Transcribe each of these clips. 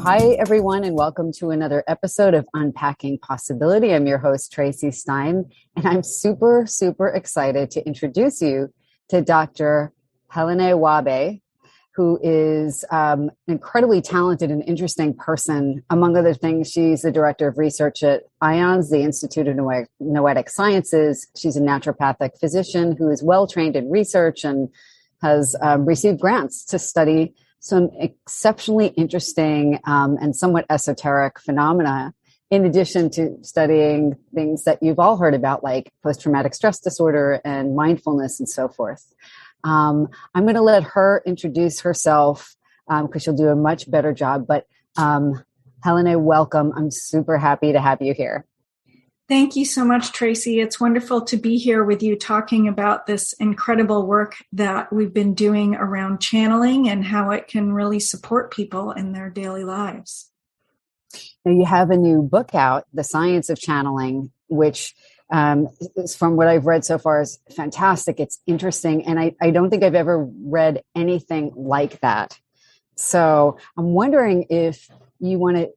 Hi, everyone, and welcome to another episode of Unpacking Possibility. I'm your host, Tracy Stein, and I'm super, super excited to introduce you to Dr. Helané Wahbeh, who is an incredibly talented and interesting person. Among other things, she's the director of research at IONS, the Institute of Noetic Sciences. She's a naturopathic physician who is well-trained in research and has received grants to study some exceptionally interesting and somewhat esoteric phenomena, in addition to studying things that you've all heard about, like post-traumatic stress disorder and mindfulness and so forth. I'm going to let her introduce herself because she'll do a much better job. But Helané, welcome. I'm super happy to have you here. Thank you so much, Tracy. It's wonderful to be here with you talking about this incredible work that we've been doing around channeling and how it can really support people in their daily lives. Now, you have a new book out, The Science of Channeling, which is, from what I've read so far, is fantastic. It's interesting. And I don't think I've ever read anything like that. So I'm wondering if you want to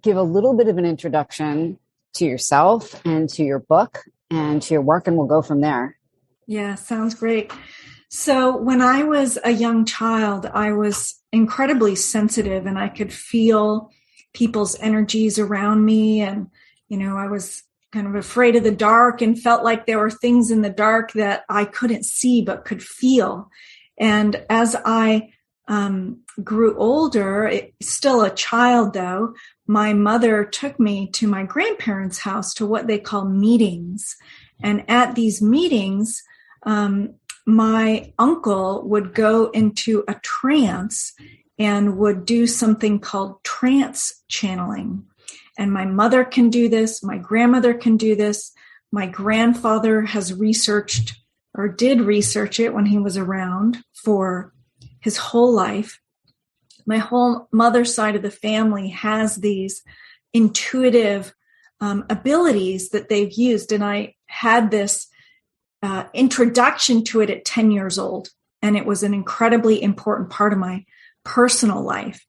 give a little bit of an introduction to yourself and to your book and to your work, and we'll go from there. Yeah, sounds great. So when I was a young child, I was incredibly sensitive and I could feel people's energies around me. And, I was kind of afraid of the dark and felt like there were things in the dark that I couldn't see but could feel. And as I grew older, still a child though, my mother took me to my grandparents' house to what they call meetings. And at these meetings, my uncle would go into a trance and would do something called trance channeling. And my mother can do this. My grandmother can do this. My grandfather has researched or did research it when he was around for his whole life. My whole mother's side of the family has these intuitive abilities that they've used. And I had this introduction to it at 10 years old. And it was an incredibly important part of my personal life.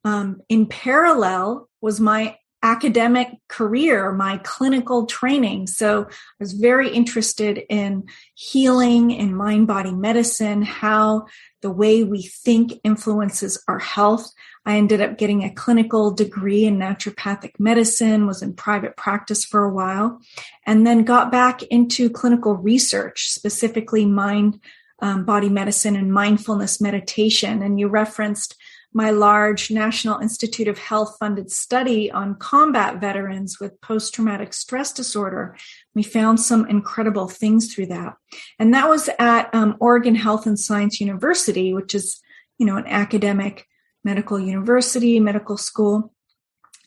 In parallel was my academic career, my clinical training. So I was very interested in healing, in mind-body medicine, how the way we think influences our health. I ended up getting a clinical degree in naturopathic medicine, was in private practice for a while, and then got back into clinical research, specifically mind-body medicine and mindfulness meditation. And you referenced my large National Institute of Health funded study on combat veterans with post-traumatic stress disorder. We found some incredible things through that. And that was at Oregon Health and Science University, which is, an academic medical university, medical school.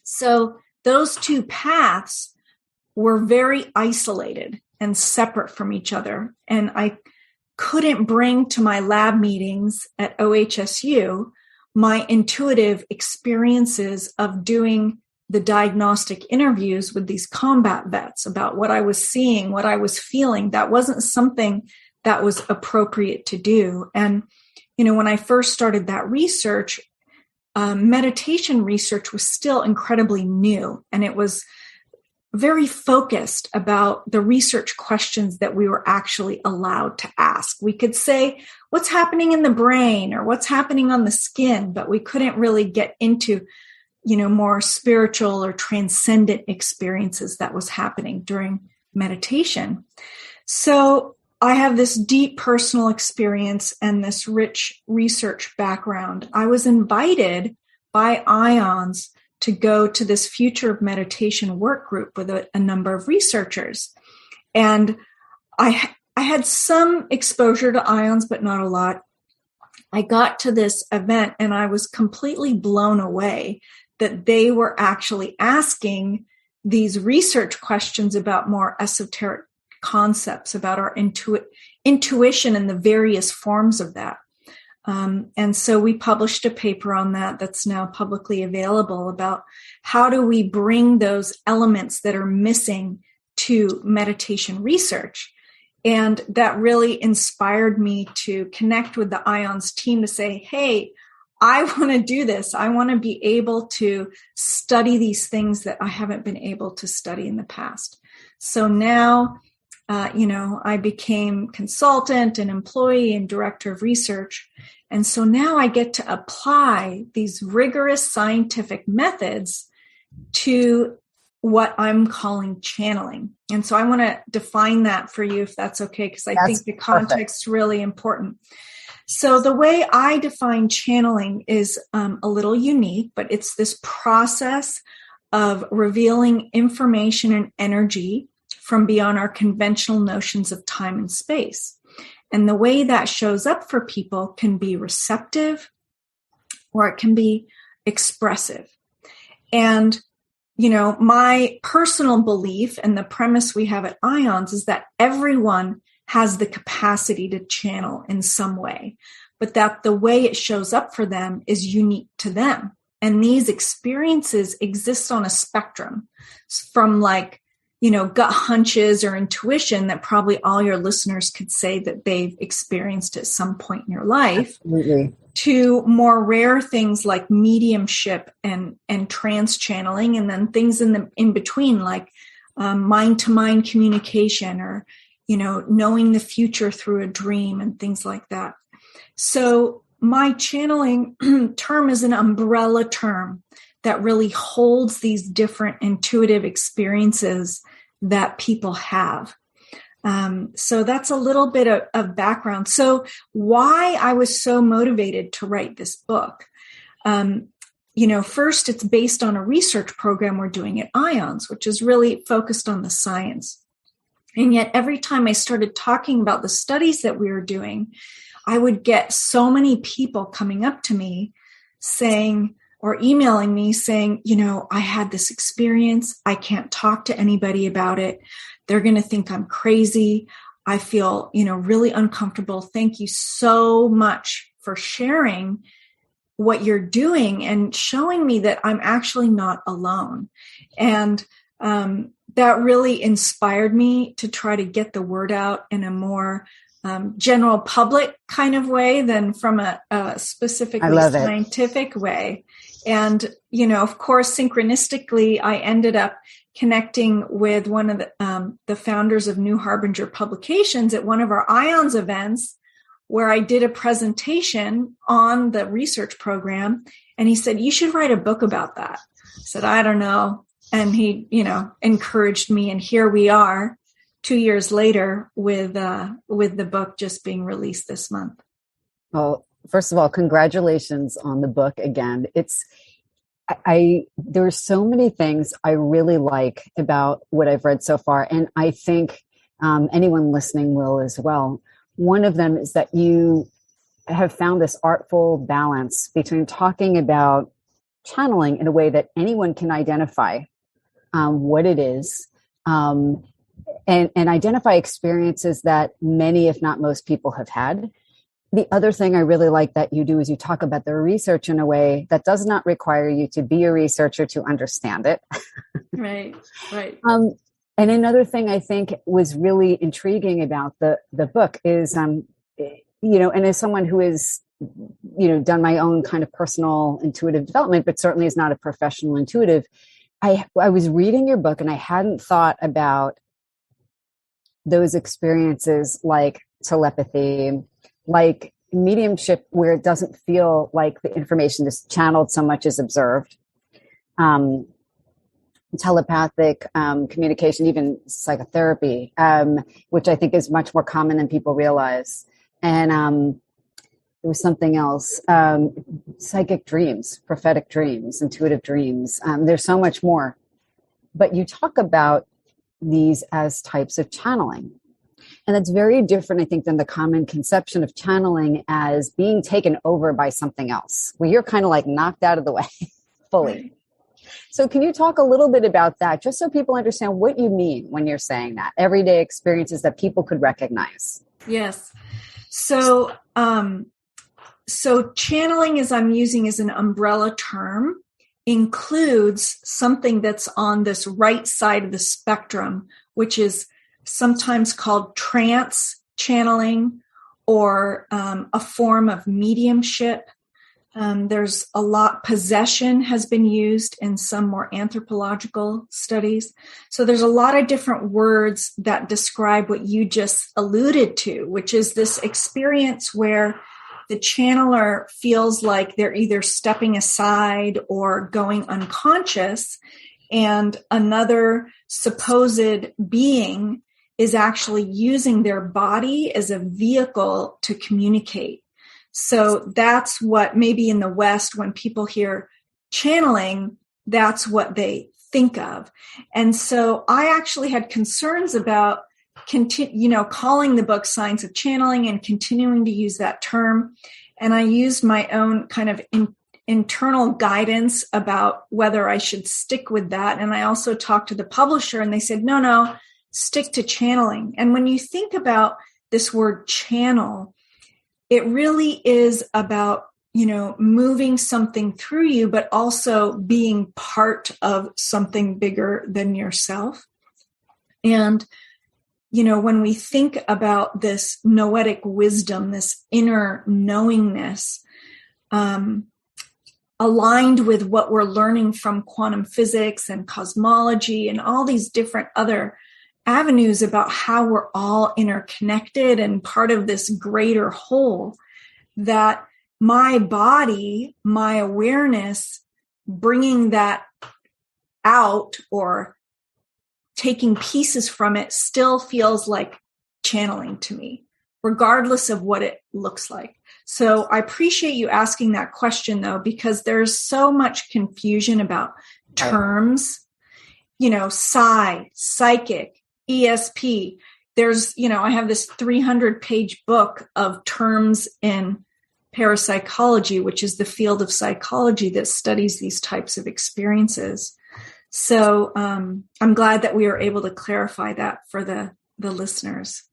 So those two paths were very isolated and separate from each other. And I couldn't bring to my lab meetings at OHSU my intuitive experiences of doing the diagnostic interviews with these combat vets about what I was seeing, what I was feeling. That wasn't something that was appropriate to do. And, when I first started that research, meditation research was still incredibly new, and it was very focused about the research questions that we were actually allowed to ask. We could say, what's happening in the brain or what's happening on the skin, but we couldn't really get into, more spiritual or transcendent experiences that was happening during meditation. So I have this deep personal experience and this rich research background. I was invited by IONS to go to this Future of Meditation work group with a number of researchers. And I had some exposure to IONS, but not a lot. I got to this event and I was completely blown away that they were actually asking these research questions about more esoteric concepts, about our intuition and the various forms of that. And so we published a paper on that that's now publicly available about how do we bring those elements that are missing to meditation research. And that really inspired me to connect with the IONS team to say, hey, I want to do this. I want to be able to study these things that I haven't been able to study in the past. So now, I became consultant and employee and director of research. And so now I get to apply these rigorous scientific methods to what I'm calling channeling. And so I want to define that for you, if that's okay, because I think the context is really important. So the way I define channeling is a little unique, but it's this process of revealing information and energy from beyond our conventional notions of time and space. And the way that shows up for people can be receptive or it can be expressive. And, my personal belief and the premise we have at IONS is that everyone has the capacity to channel in some way, but that the way it shows up for them is unique to them. And these experiences exist on a spectrum from gut hunches or intuition that probably all your listeners could say that they've experienced at some point in your life. Absolutely. To more rare things like mediumship and trance channeling, and then things in between like mind-to-mind communication or knowing the future through a dream and things like that. So my channeling term is an umbrella term that really holds these different intuitive experiences that people have. So that's a little bit of background. So why I was so motivated to write this book. First, it's based on a research program we're doing at IONS, which is really focused on the science. And yet every time I started talking about the studies that we were doing, I would get so many people coming up to me saying, or emailing me saying, I had this experience. I can't talk to anybody about it. They're going to think I'm crazy. I feel, really uncomfortable. Thank you so much for sharing what you're doing and showing me that I'm actually not alone. And that really inspired me to try to get the word out in a more general public kind of way than from a specifically scientific way. And, of course, synchronistically, I ended up connecting with one of the founders of New Harbinger Publications at one of our IONS events, where I did a presentation on the research program. And he said, you should write a book about that. I said, I don't know. And he, encouraged me. And here we are 2 years later with the book just being released this month. Well, first of all, congratulations on the book again. There are so many things I really like about what I've read so far. And I think anyone listening will as well. One of them is that you have found this artful balance between talking about channeling in a way that anyone can identify what it is, and identify experiences that many, if not most people have had. The other thing I really like that you do is you talk about the research in a way that does not require you to be a researcher to understand it. Right. And another thing I think was really intriguing about the book is, and as someone who is, done my own kind of personal intuitive development, but certainly is not a professional intuitive, I was reading your book and I hadn't thought about those experiences like telepathy, like mediumship, where it doesn't feel like the information is channeled so much as observed. Telepathic communication, even psychotherapy, which I think is much more common than people realize. And there was something else, psychic dreams, prophetic dreams, intuitive dreams. There's so much more. But you talk about these as types of channeling. And that's very different, I think, than the common conception of channeling as being taken over by something else, where you're kind of like knocked out of the way fully. Right. So can you talk a little bit about that, just so people understand what you mean when you're saying that? Everyday experiences that people could recognize. Yes. So channeling, as I'm using as an umbrella term, includes something that's on this right side of the spectrum, which is sometimes called trance channeling or a form of mediumship. There's a lot, possession has been used in some more anthropological studies. So there's a lot of different words that describe what you just alluded to, which is this experience where the channeler feels like they're either stepping aside or going unconscious, and another supposed being is actually using their body as a vehicle to communicate. So that's what maybe in the West, when people hear channeling, that's what they think of. And so I actually had concerns about calling the book Science of Channeling and continuing to use that term. And I used my own kind of internal guidance about whether I should stick with that. And I also talked to the publisher and they said, no, stick to channeling. And when you think about this word channel, it really is about, moving something through you, but also being part of something bigger than yourself. And, when we think about this noetic wisdom, this inner knowingness, aligned with what we're learning from quantum physics and cosmology and all these different other avenues about how we're all interconnected and part of this greater whole, that my body, my awareness, bringing that out or taking pieces from it still feels like channeling to me, regardless of what it looks like. So I appreciate you asking that question, though, because there's so much confusion about terms, psi, psychic, ESP. There's, I have this 300-page book of terms in parapsychology, which is the field of psychology that studies these types of experiences. So I'm glad that we were able to clarify that for the listeners.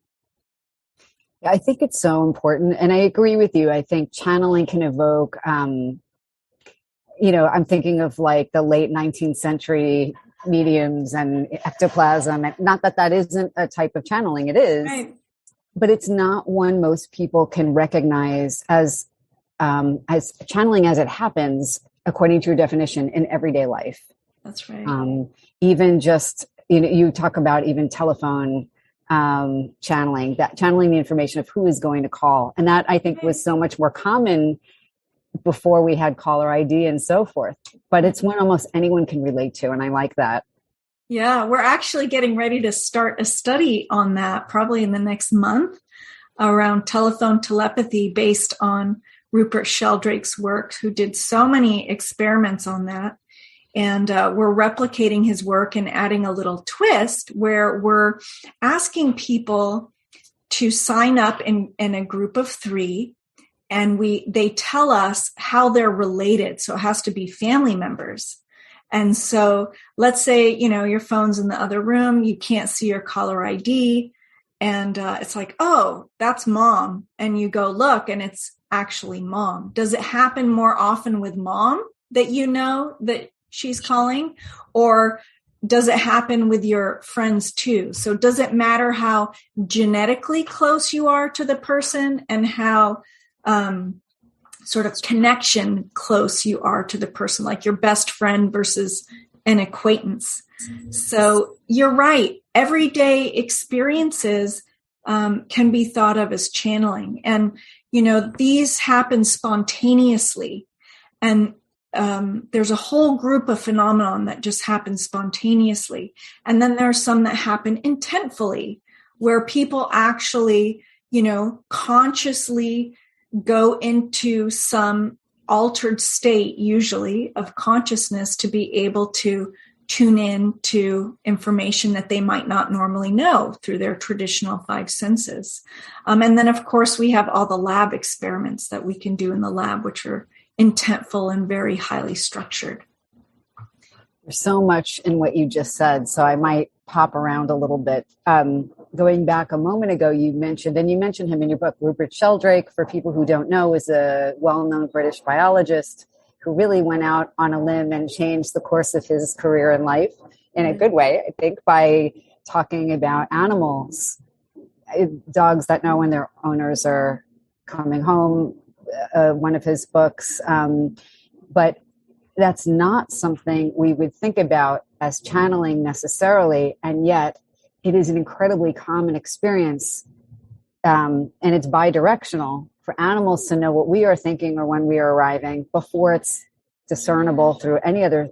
I think it's so important. And I agree with you. I think channeling can evoke, I'm thinking of like the late 19th century mediums and ectoplasm. And not that isn't a type of channeling, it is, right, but it's not one most people can recognize as channeling as it happens, according to your definition, in everyday life. That's right. Even just, you talk about even telephone channeling the information of who is going to call. And that I think was so much more common before we had caller ID and so forth. But it's one almost anyone can relate to. And I like that. Yeah, we're actually getting ready to start a study on that probably in the next month around telephone telepathy based on Rupert Sheldrake's work, who did so many experiments on that. And we're replicating his work and adding a little twist where we're asking people to sign up in a group of 3, and they tell us how they're related. So it has to be family members. And so let's say, your phone's in the other room, you can't see your caller ID, and it's like, oh, that's mom. And you go look, and it's actually mom. Does it happen more often with mom that that she's calling, or does it happen with your friends too? So does it matter how genetically close you are to the person and how sort of connection close you are to the person, like your best friend versus an acquaintance? So you're right. Everyday experiences can be thought of as channeling. And, these happen spontaneously. And there's a whole group of phenomenon that just happen spontaneously. And then there are some that happen intentfully, where people actually, consciously go into some altered state, usually of consciousness, to be able to tune in to information that they might not normally know through their traditional 5 senses. And then, of course, we have all the lab experiments that we can do in the lab, which are intentful and very highly structured. There's so much in what you just said, so I might pop around a little bit. Going back a moment ago, you mentioned him in your book. Rupert Sheldrake, for people who don't know, is a well-known British biologist who really went out on a limb and changed the course of his career in life in a good way, I think, by talking about animals, dogs that know when their owners are coming home, one of his books. But that's not something we would think about as channeling necessarily. And yet it is an incredibly common experience. And it's bidirectional for animals to know what we are thinking or when we are arriving before it's discernible through any other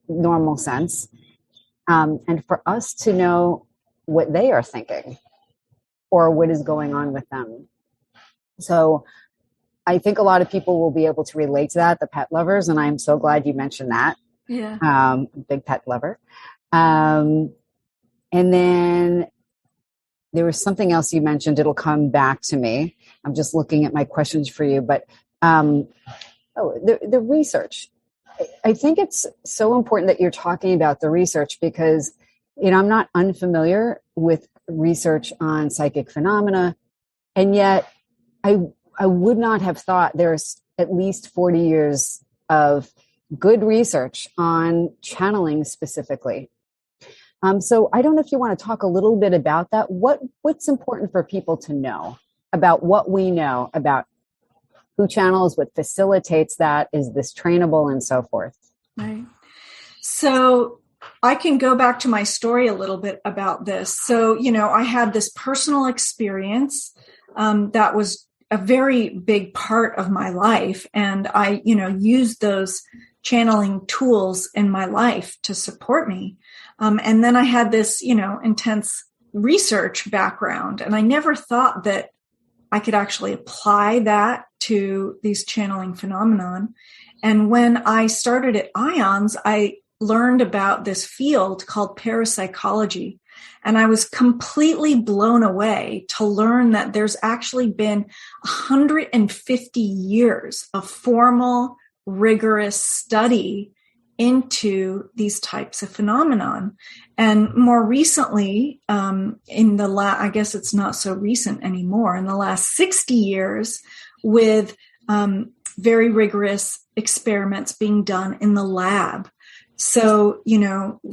normal sense. And for us to know what they are thinking or what is going on with them. So I think a lot of people will be able to relate to that, the pet lovers, and I'm so glad you mentioned that. Yeah. Big pet lover. And then there was something else you mentioned. It'll come back to me. I'm just looking at my questions for you, but the research. I think it's so important that you're talking about the research because, I'm not unfamiliar with research on psychic phenomena, and yet I would not have thought there's at least 40 years of good research on channeling specifically. So I don't know if you want to talk a little bit about that. What's important for people to know about what we know about who channels, what facilitates that, is this trainable, and so forth? Right. So I can go back to my story a little bit about this. So, I had this personal experience that was a very big part of my life. And I, used those channeling tools in my life to support me. And then I had this, intense research background. And I never thought that I could actually apply that to these channeling phenomenon. And when I started at IONS, I learned about this field called parapsychology. And I was completely blown away to learn that there's actually been 150 years of formal, rigorous study into these types of phenomenon. And more recently, I guess it's not so recent anymore, in the last 60 years, with very rigorous experiments being done in the lab. So,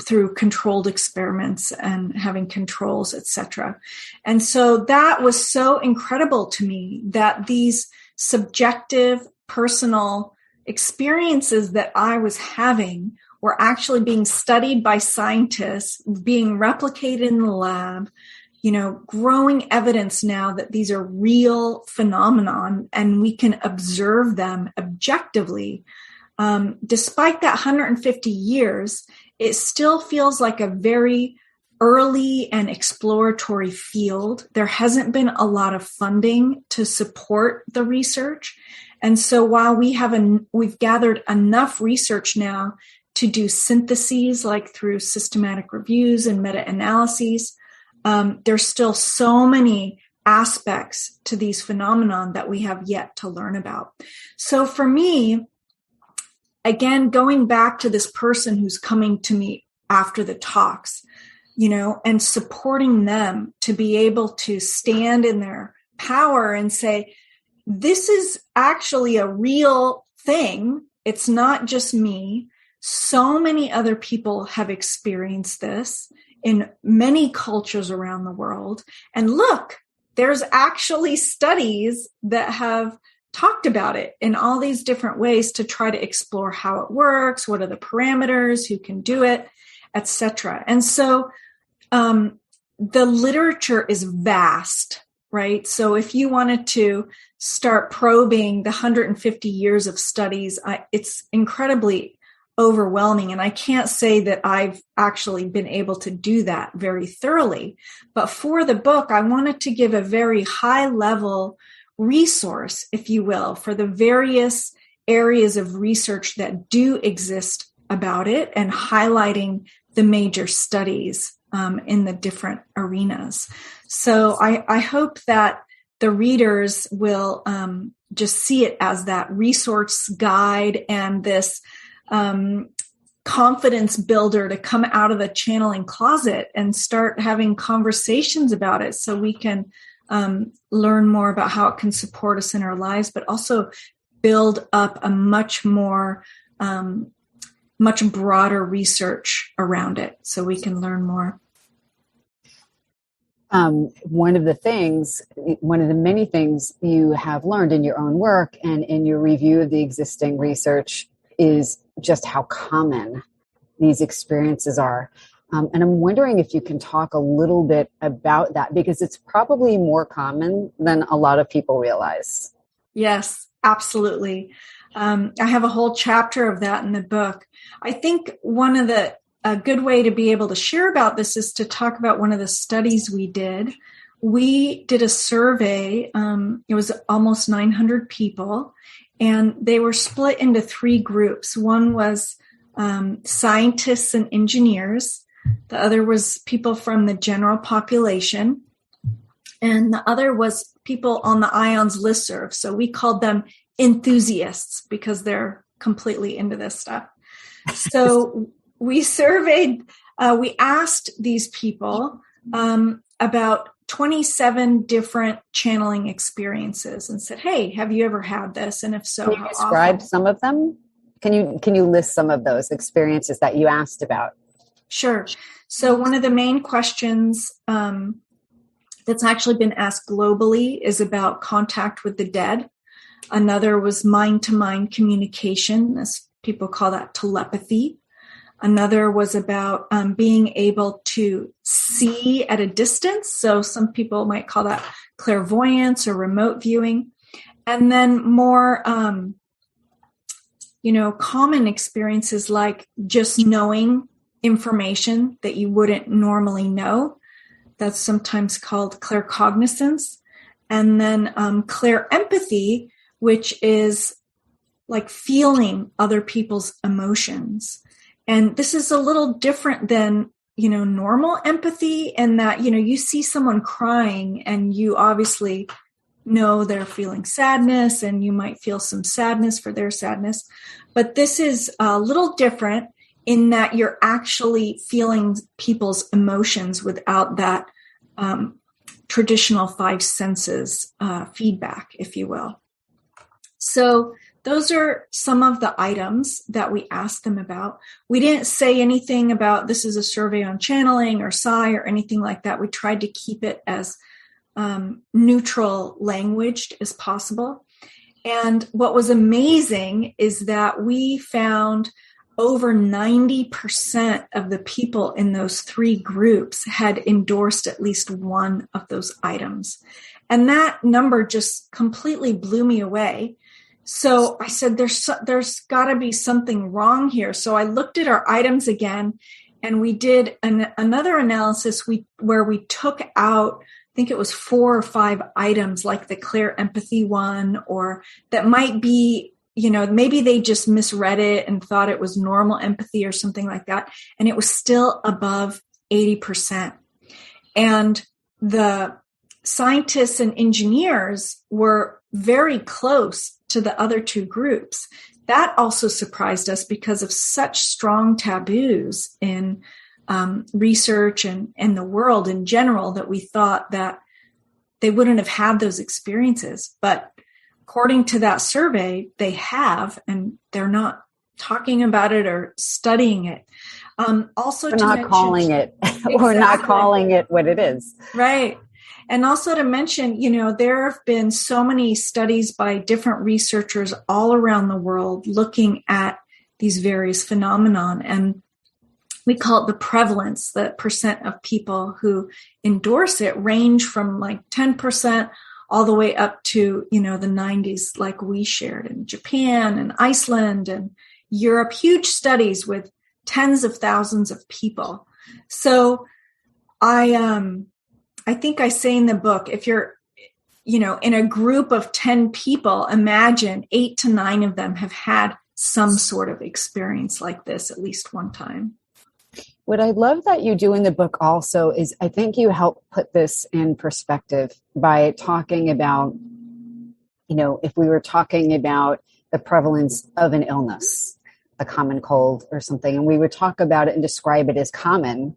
through controlled experiments and having controls, etc. And so that was so incredible to me that these subjective, personal experiences that I was having were actually being studied by scientists, being replicated in the lab, growing evidence now that these are real phenomenon and we can observe them objectively. Despite that 150 years, it still feels like a very early and exploratory field. There hasn't been a lot of funding to support the research. And so while we've gathered enough research now to do syntheses, like through systematic reviews and meta-analyses, there's still so many aspects to these phenomenon that we have yet to learn about. So for me, again, going back to this person who's coming to me after the talks, and supporting them to be able to stand in their power and say, this is actually a real thing. It's not just me. So many other people have experienced this in many cultures around the world. And look, there's actually studies that have talked about it in all these different ways to try to explore how it works, what are the parameters, who can do it, etc. And so the literature is vast, right? So if you wanted to start probing the 150 years of studies, it's incredibly overwhelming. And I can't say that I've actually been able to do that very thoroughly. But for the book, I wanted to give a very high level resource, if you will, for the various areas of research that do exist about it and highlighting the major studies in the different arenas. So I hope that the readers will just see it as that resource guide and this confidence builder to come out of the channeling closet and start having conversations about it so we can learn more about how it can support us in our lives, but also build up a much broader research around it so we can learn more. one of the many things you have learned in your own work and in your review of the existing research is just how common these experiences are. And I'm wondering if you can talk a little bit about that, because it's probably more common than a lot of people realize. Yes, absolutely. I have a whole chapter of that in the book. I think a good way to be able to share about this is to talk about one of the studies we did. We did a survey. It was almost 900 people, and they were split into 3 groups. One was scientists and engineers. The other was people from the general population. And the other was people on the IONS listserv. So we called them enthusiasts because they're completely into this stuff. So we asked these people about 27 different channeling experiences and said, hey, have you ever had this? And if so, can you describe some of them? Can you list some of those experiences that you asked about? Sure. So one of the main questions that's actually been asked globally is about contact with the dead. Another was mind-to-mind communication, as people call that telepathy. Another was about being able to see at a distance. So some people might call that clairvoyance or remote viewing. And then more, common experiences like just knowing information that you wouldn't normally know. That's sometimes called claircognizance. And then clairempathy, which is like feeling other people's emotions. And this is a little different than, normal empathy in that, you see someone crying and you obviously know they're feeling sadness and you might feel some sadness for their sadness. But this is a little different in that you're actually feeling people's emotions without that traditional 5 senses feedback, if you will. So those are some of the items that we asked them about. We didn't say anything about this is a survey on channeling or psi or anything like that. We tried to keep it as neutral languaged as possible. And what was amazing is that we found over 90% of the people in those 3 groups had endorsed at least one of those items. And that number just completely blew me away. So I said, there's got to be something wrong here. So I looked at our items again, and we did another analysis where we took out, I think it was 4 or 5 items, like the clairempathy one, or that might be, maybe they just misread it and thought it was normal empathy or something like that. And it was still above 80%. And the scientists and engineers were very close to the other 2 groups. That also surprised us because of such strong taboos in research and the world in general that we thought that they wouldn't have had those experiences. But according to that survey, they have, and they're not talking about it or studying it. Also, we're not calling it, we're not calling it what it is. Right. And also to mention, there have been so many studies by different researchers all around the world looking at these various phenomenon. And we call it the prevalence, the percent of people who endorse it range from like 10% all the way up to, the 90s, like we shared in Japan and Iceland and Europe, huge studies with tens of thousands of people. So I think I say in the book, if you're, in a group of 10 people, imagine 8 to 9 of them have had some sort of experience like this at least one time. What I love that you do in the book also is I think you help put this in perspective by talking about, if we were talking about the prevalence of an illness, a common cold or something, and we would talk about it and describe it as common,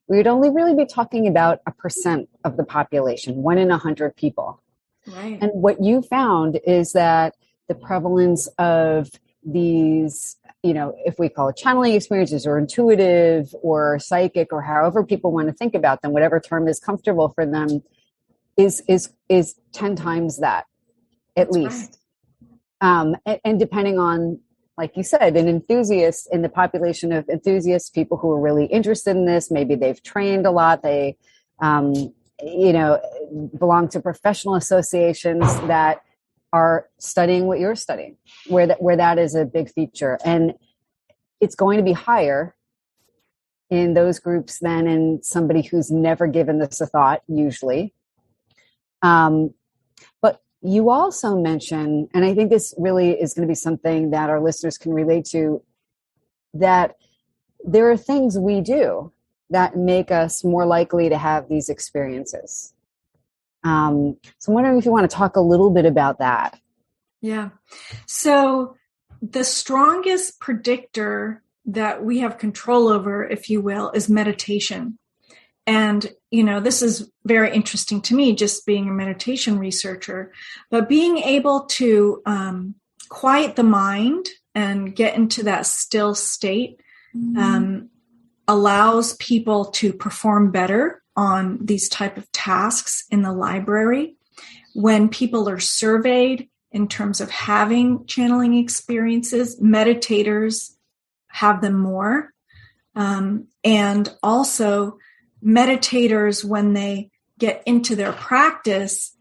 we would only really be talking about 1% of the population, 1 in 100 people. Right. And what you found is that the prevalence of these if we call it channeling experiences or intuitive or psychic or however people want to think about them, whatever term is comfortable for them, is 10 times that at least. Right. And depending on, like you said, an enthusiast in the population of enthusiasts, people who are really interested in this, maybe they've trained a lot, they, belong to professional associations that are studying what you're studying, where that is a big feature. And it's going to be higher in those groups than in somebody who's never given this a thought, usually. But you also mentioned, and I think this really is going to be something that our listeners can relate to, that there are things we do that make us more likely to have these experiences. So I'm wondering if you want to talk a little bit about that. Yeah. So the strongest predictor that we have control over, if you will, is meditation. And, this is very interesting to me, just being a meditation researcher, but being able to quiet the mind and get into that still state allows people to perform better on these type of tasks in the library. When people are surveyed in terms of having channeling experiences, meditators have them more. And also meditators, when they get into their practice,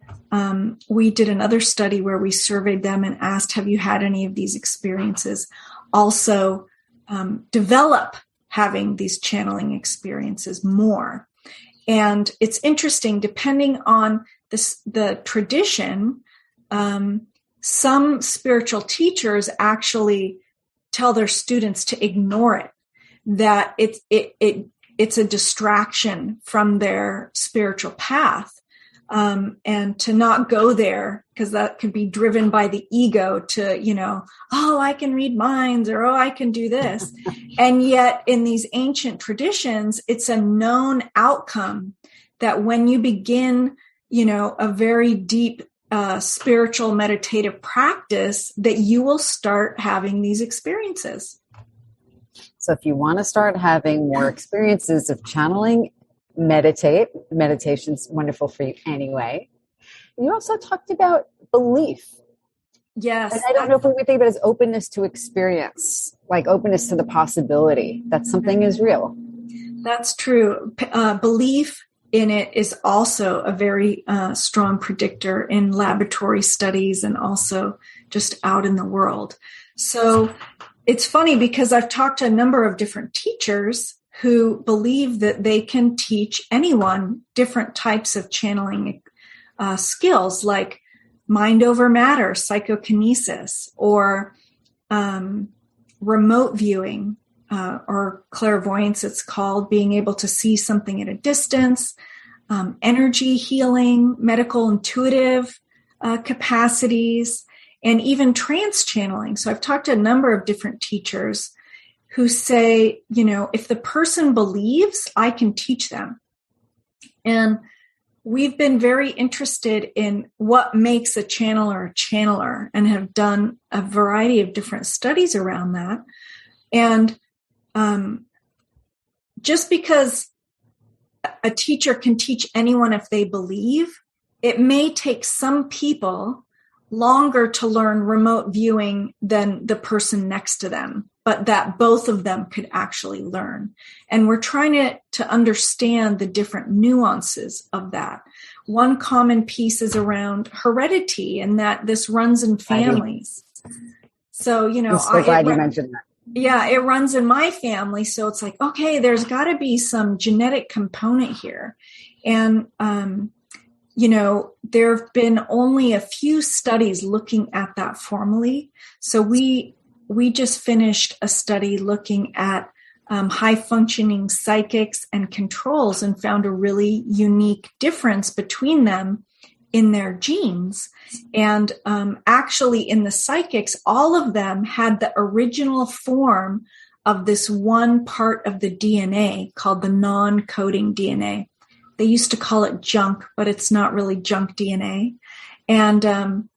we did another study where we surveyed them and asked, have you had any of these experiences? Also develop having these channeling experiences more. And it's interesting, depending on the tradition, some spiritual teachers actually tell their students to ignore it, that it's a distraction from their spiritual path, and to not go there, because that could be driven by the ego to, I can read minds, or, I can do this. And yet in these ancient traditions, it's a known outcome that when you begin, a very deep spiritual meditative practice, that you will start having these experiences. So if you want to start having more experiences of channeling, meditate. Meditation's wonderful for you anyway. You also talked about belief. Yes. And I don't know if we would think about it as openness to experience, like openness to the possibility that something is real. That's true. Belief in it is also a very strong predictor in laboratory studies and also just out in the world. So it's funny because I've talked to a number of different teachers who believe that they can teach anyone different types of channeling skills, like mind over matter, psychokinesis, or remote viewing, or clairvoyance, it's called, being able to see something at a distance, energy healing, medical intuitive capacities, and even trance channeling. So I've talked to a number of different teachers who say, if the person believes, I can teach them. And we've been very interested in what makes a channeler, and have done a variety of different studies around that. And just because a teacher can teach anyone if they believe, it may take some people longer to learn remote viewing than the person next to them, but that both of them could actually learn. And we're trying to understand the different nuances of that. One common piece is around heredity, and that this runs in families. So, I'm so glad you mentioned that. Yeah, it runs in my family. So it's like, okay, there's got to be some genetic component here. And, there have been only a few studies looking at that formally. So we just finished a study looking at high functioning psychics and controls, and found a really unique difference between them in their genes. And actually in the psychics, all of them had the original form of this one part of the DNA called the non-coding DNA. They used to call it junk, but it's not really junk DNA. And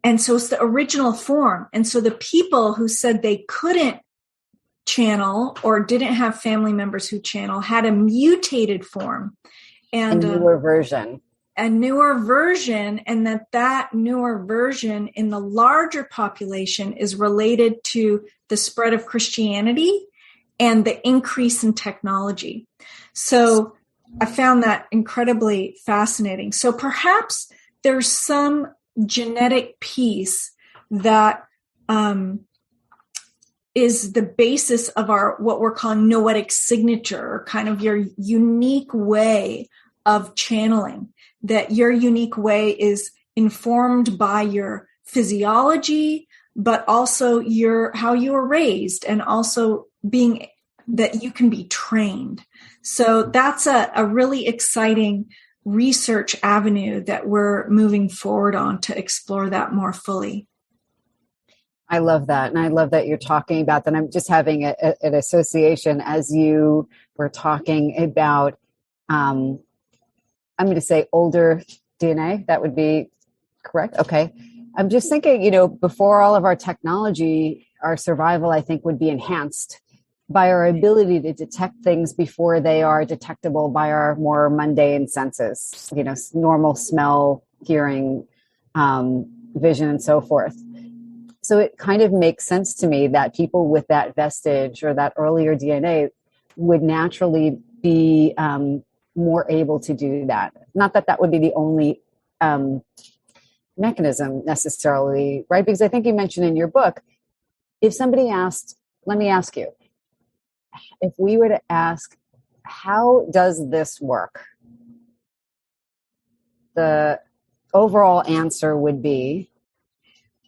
And so it's the original form. And so the people who said they couldn't channel or didn't have family members who channel had a mutated form. And a newer version. A newer version, and that newer version in the larger population is related to the spread of Christianity and the increase in technology. So I found that incredibly fascinating. So perhaps there's some genetic piece that is the basis of our what we're calling noetic signature, or kind of your unique way of channeling. That your unique way is informed by your physiology, but also how you were raised, and also being that you can be trained. So that's a really exciting research avenue that we're moving forward on to explore that more fully. I love that. And I love that you're talking about that. I'm just having an association as you were talking about, I'm going to say older DNA. That would be correct. Okay. I'm just thinking, before all of our technology, our survival, I think, would be enhanced by our ability to detect things before they are detectable by our more mundane senses, normal smell, hearing, vision, and so forth. So it kind of makes sense to me that people with that vestige or that earlier DNA would naturally be more able to do that. Not that would be the only mechanism necessarily, right? Because I think you mentioned in your book, if somebody asked, let me ask you, if we were to ask, how does this work? The overall answer would be,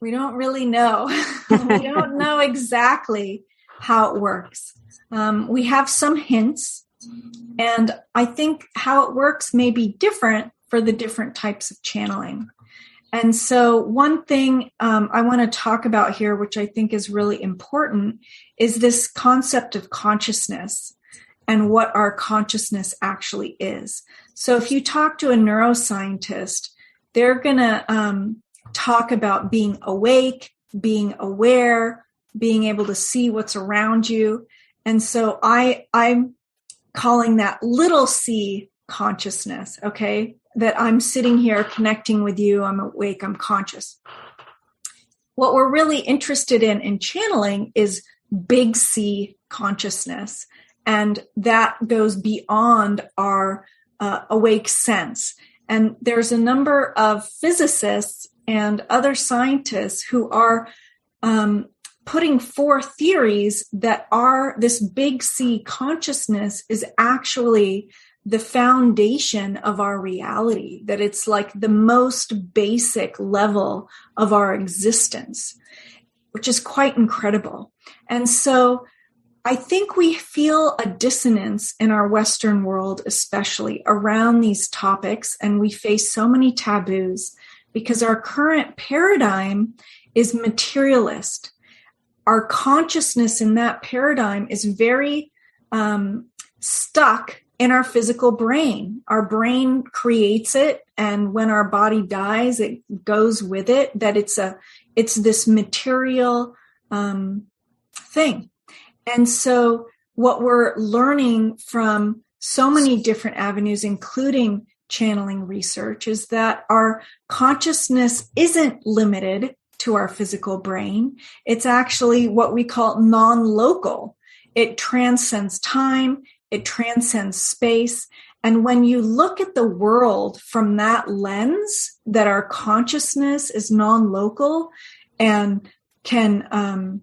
we don't really know. We don't know exactly how it works. We have some hints, and I think how it works may be different for the different types of channeling. And so one thing I want to talk about here, which I think is really important, is this concept of consciousness and what our consciousness actually is. So if you talk to a neuroscientist, they're going to talk about being awake, being aware, being able to see what's around you. And so I'm calling that little c consciousness, okay? That I'm sitting here connecting with you, I'm awake, I'm conscious. What we're really interested in channeling is big C consciousness. And that goes beyond our awake sense. And there's a number of physicists and other scientists who are putting forth theories that this big C consciousness is actually the foundation of our reality, that it's like the most basic level of our existence, which is quite incredible. And so I think we feel a dissonance in our Western world, especially around these topics, and we face so many taboos because our current paradigm is materialist. Our consciousness in that paradigm is very stuck in our physical brain. Our brain creates it, and when our body dies, it goes with it. That it's this material thing. And so what we're learning from so many different avenues, including channeling research, is that our consciousness isn't limited to our physical brain. It's actually what we call non-local. It transcends time. It transcends space. And when you look at the world from that lens, that our consciousness is non-local and can,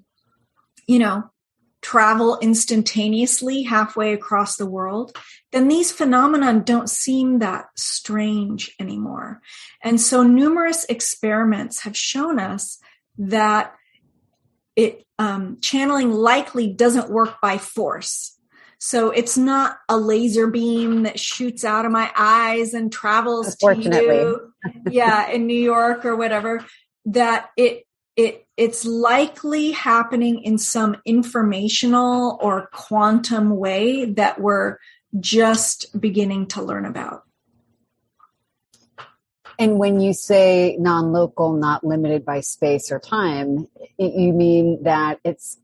travel instantaneously halfway across the world, then these phenomena don't seem that strange anymore. And so numerous experiments have shown us that channeling likely doesn't work by force. So it's not a laser beam that shoots out of my eyes and travels to you, in New York or whatever, that it's likely happening in some informational or quantum way that we're just beginning to learn about. And when you say non-local, not limited by space or time, you mean that it's,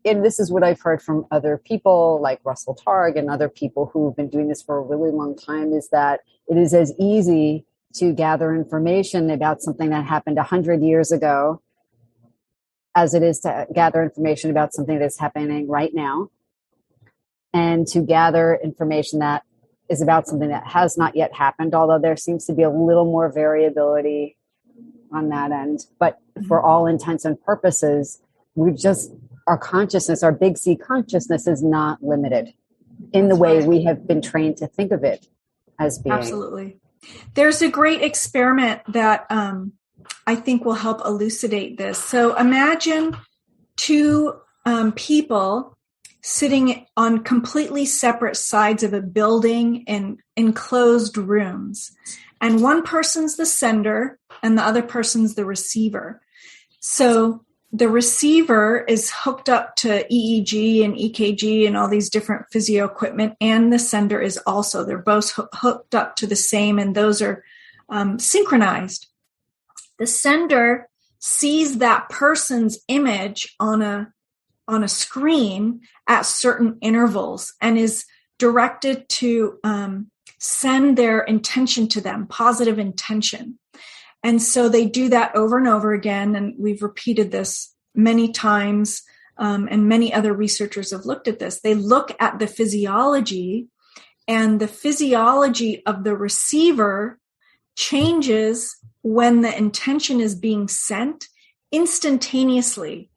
and this is what I've heard from other people like Russell Targ and other people who've been doing this for a really long time, is that it is as easy to gather information about something that happened 100 years ago as it is to gather information about something that's happening right now, and to gather information that is about something that has not yet happened, although there seems to be a little more variability on that end. But for all intents and purposes, our consciousness, our big C consciousness, is not limited in the way we have been trained to think of it as being. Absolutely. There's a great experiment that I think will help elucidate this. So imagine two people sitting on completely separate sides of a building in enclosed rooms. And one person's the sender and the other person's the receiver. So the receiver is hooked up to EEG and EKG and all these different physio equipment, and the sender is also. They're both hooked up to the same, and those are synchronized. The sender sees that person's image on a screen at certain intervals and is directed to send their intention to them, positive intention. And so they do that over and over again, and we've repeated this many times, and many other researchers have looked at this. They look at the physiology, and the physiology of the receiver changes when the intention is being sent instantaneously.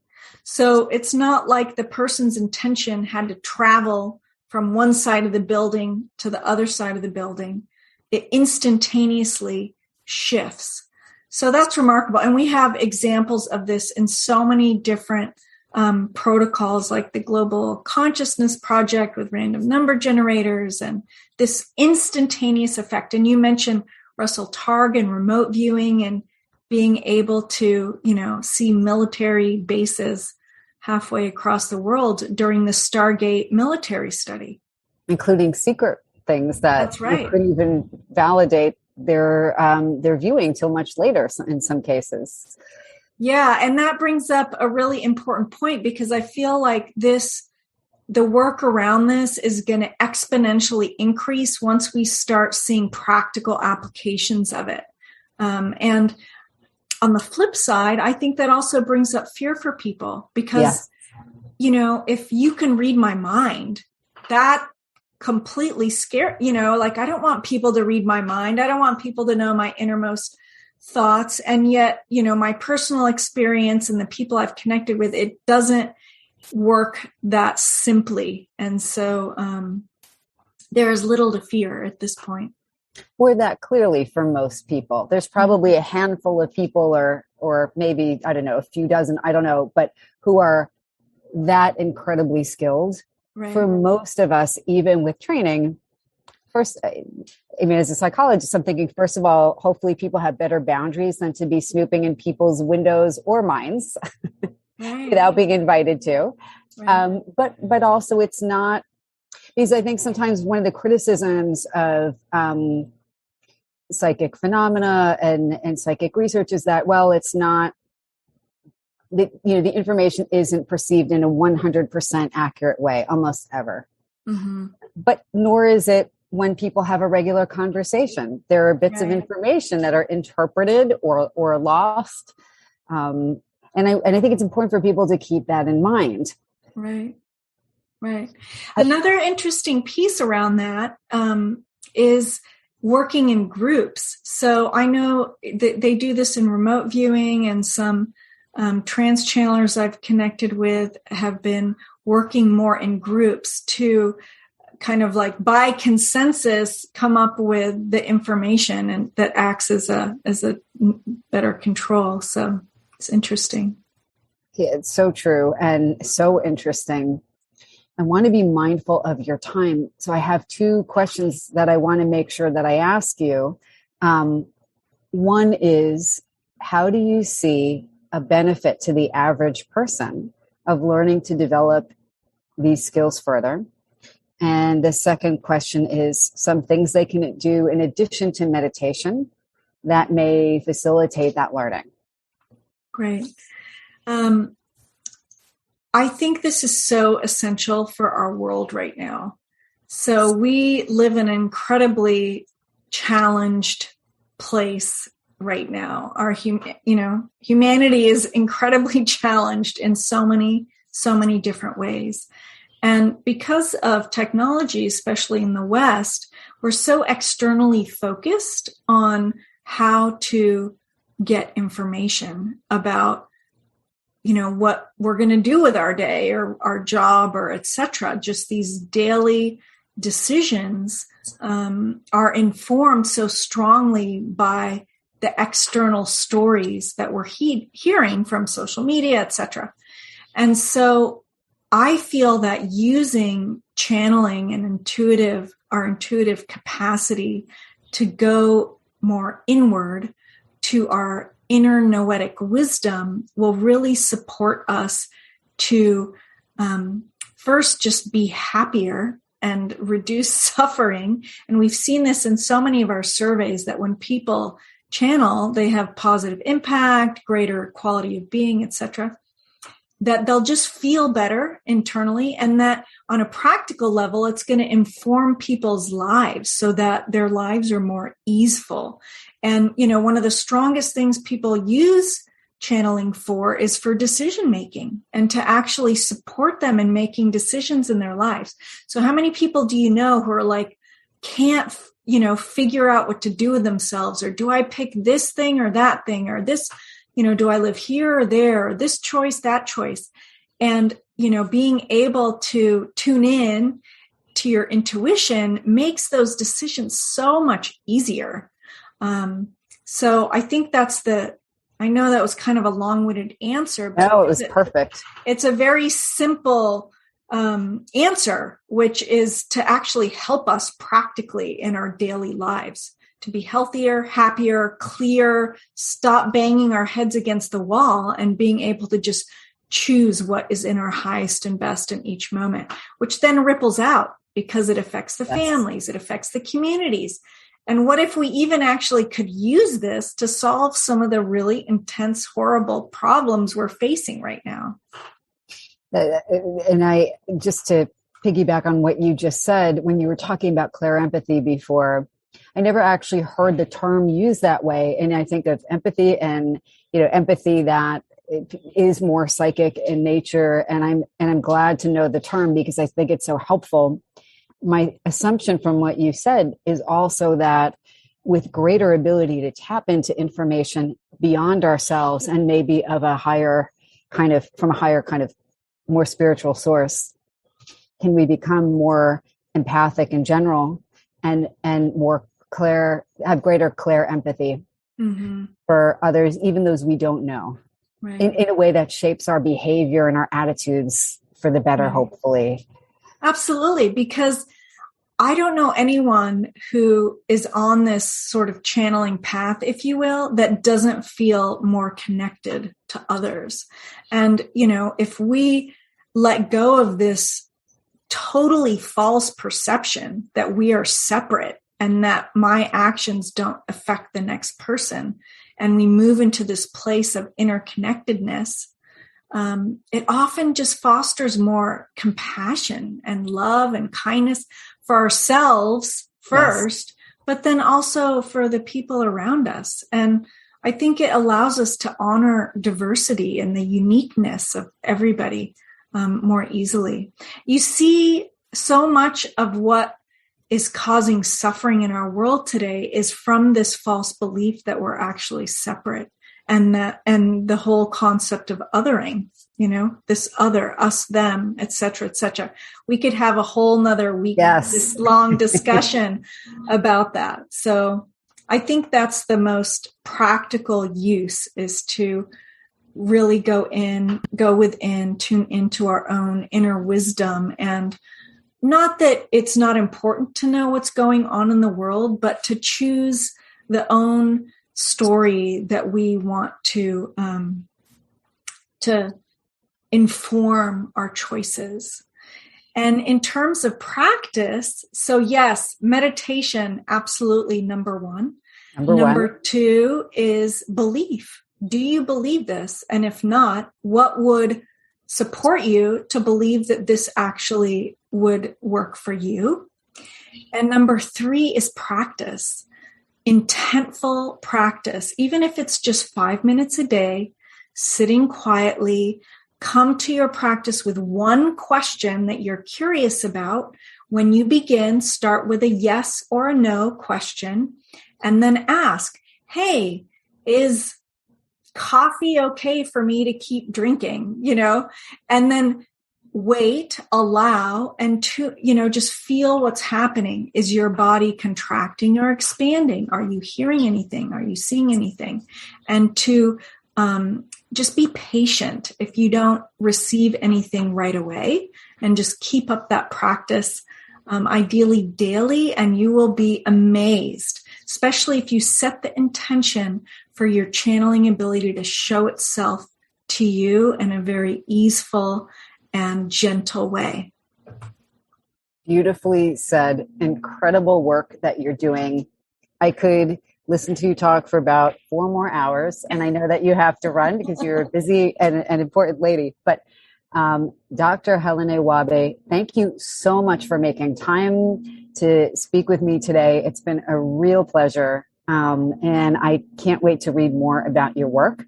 So it's not like the person's intention had to travel from one side of the building to the other side of the building. It instantaneously shifts. So that's remarkable. And we have examples of this in so many different protocols, like the Global Consciousness Project with random number generators and this instantaneous effect. And you mentioned Russell Targ and remote viewing and being able to, see military bases halfway across the world during the Stargate military study. Including secret things that you couldn't even validate their viewing till much later in some cases. Yeah, and that brings up a really important point, because I feel like the work around this is going to exponentially increase once we start seeing practical applications of it. And on the flip side, I think that also brings up fear for people, because, if you can read my mind, that completely scare, I don't want people to read my mind. I don't want people to know my innermost thoughts. And yet, my personal experience and the people I've connected with, it doesn't work that simply. And so there is little to fear at this point. Or that clearly for most people. There's probably a handful of people or maybe, I don't know, a few dozen, I don't know, but who are that incredibly skilled. Right. For most of us, even with training, first, as a psychologist, I'm thinking, first of all, hopefully people have better boundaries than to be snooping in people's windows or minds without being invited to. Right. But also it's not, because I think sometimes one of the criticisms of psychic phenomena and psychic research is that, well, it's not, the information isn't perceived in a 100% accurate way, almost ever. Mm-hmm. But nor is it when people have a regular conversation. There are bits of information that are interpreted or lost. And I think it's important for people to keep that in mind. Right. Another interesting piece around that is working in groups. So I know that they do this in remote viewing, and some trans channelers I've connected with have been working more in groups to kind of like by consensus come up with the information, and that acts as a better control. So it's interesting. Yeah, it's so true and so interesting. I want to be mindful of your time. So I have two questions that I want to make sure that I ask you. One is, how do you see a benefit to the average person of learning to develop these skills further? And the second question is some things they can do in addition to meditation that may facilitate that learning? Great. I think this is so essential for our world right now. So we live in an incredibly challenged place right now. Our humanity is incredibly challenged in so many different ways. And because of technology, especially in the West, we're so externally focused on how to get information about, what we're going to do with our day or our job or et cetera. Just these daily decisions are informed so strongly by the external stories that we're hearing from social media, et cetera. And so I feel that using channeling and our intuitive capacity to go more inward to our inner noetic wisdom will really support us to first just be happier and reduce suffering. And we've seen this in so many of our surveys that when people channel, they have positive impact, greater quality of being, etc., that they'll just feel better internally, and that on a practical level, it's going to inform people's lives so that their lives are more easeful. And, one of the strongest things people use channeling for is for decision making and to actually support them in making decisions in their lives. So how many people do you know who are like, can't, figure out what to do with themselves, or do I pick this thing or that thing, or this, do I live here or there, or this choice, that choice? And, being able to tune in to your intuition makes those decisions so much easier. So I think I know that was kind of a long-winded answer. But no, it was perfect. It's a very simple answer, which is to actually help us practically in our daily lives, to be healthier, happier, clear, stop banging our heads against the wall, and being able to just choose what is in our highest and best in each moment, which then ripples out because it affects the families, it affects the communities. And what if we even actually could use this to solve some of the really intense, horrible problems we're facing right now? And I, just to piggyback on what you just said, when you were talking about clairempathy before, I never actually heard the term used that way. And I think of empathy and, empathy that is more psychic in nature. And I'm glad to know the term because I think it's so helpful. My assumption from what you said is also that with greater ability to tap into information beyond ourselves and maybe of a higher kind of more spiritual source, can we become more empathic in general and more have greater empathy for others, even those we don't know, right, in a way that shapes our behavior and our attitudes for the better, right, hopefully. Absolutely, because I don't know anyone who is on this sort of channeling path, if you will, that doesn't feel more connected to others. And, if we let go of this totally false perception that we are separate and that my actions don't affect the next person, and we move into this place of interconnectedness, it often just fosters more compassion and love and kindness for ourselves first, but then also for the people around us. And I think it allows us to honor diversity and the uniqueness of everybody more easily. You see, so much of what is causing suffering in our world today is from this false belief that we're actually separate, and the whole concept of othering, this other, us, them, et cetera, et cetera. We could have a whole nother week, this long discussion about that. So I think that's the most practical use, is to really go within, tune into our own inner wisdom. And not that it's not important to know what's going on in the world, but to choose the own story that we want to inform our choices. And in terms of practice, so yes, meditation, absolutely number one. Number two is belief. Do you believe this? And if not, what would support you to believe that this actually would work for you? And number three is practice, intentful practice. Even if it's just 5 minutes a day, sitting quietly, come to your practice with one question that you're curious about. When you begin, start with a yes or a no question, and then ask, hey, is coffee okay for me to keep drinking? And then wait, allow, and just feel what's happening. Is your body contracting or expanding? Are you hearing anything? Are you seeing anything? And to just be patient if you don't receive anything right away, and just keep up that practice, ideally daily, and you will be amazed, especially if you set the intention for your channeling ability to show itself to you in a very easeful and gentle way. Beautifully said. Incredible work that you're doing. I could listen to you talk for about 4 more hours, and I know that you have to run because you're a busy and important lady. But Dr. Helané Wahbeh, thank you so much for making time to speak with me today. It's been a real pleasure, and I can't wait to read more about your work.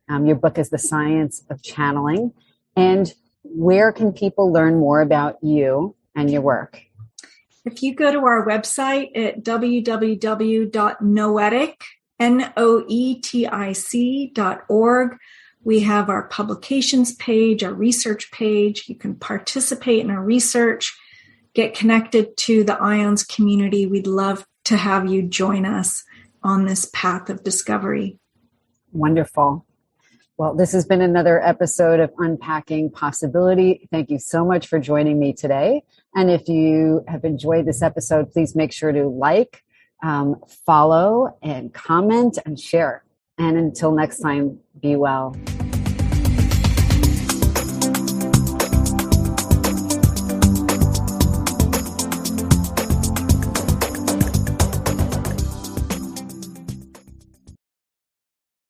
Your book is The Science of Channeling. And where can people learn more about you and your work? If you go to our website at www.noetic.org, we have our publications page, our research page. You can participate in our research, get connected to the IONS community. We'd love to have you join us on this path of discovery. Wonderful. Well, this has been another episode of Unpacking Possibility. Thank you so much for joining me today. And if you have enjoyed this episode, please make sure to like, follow, and comment and share. And until next time, be well.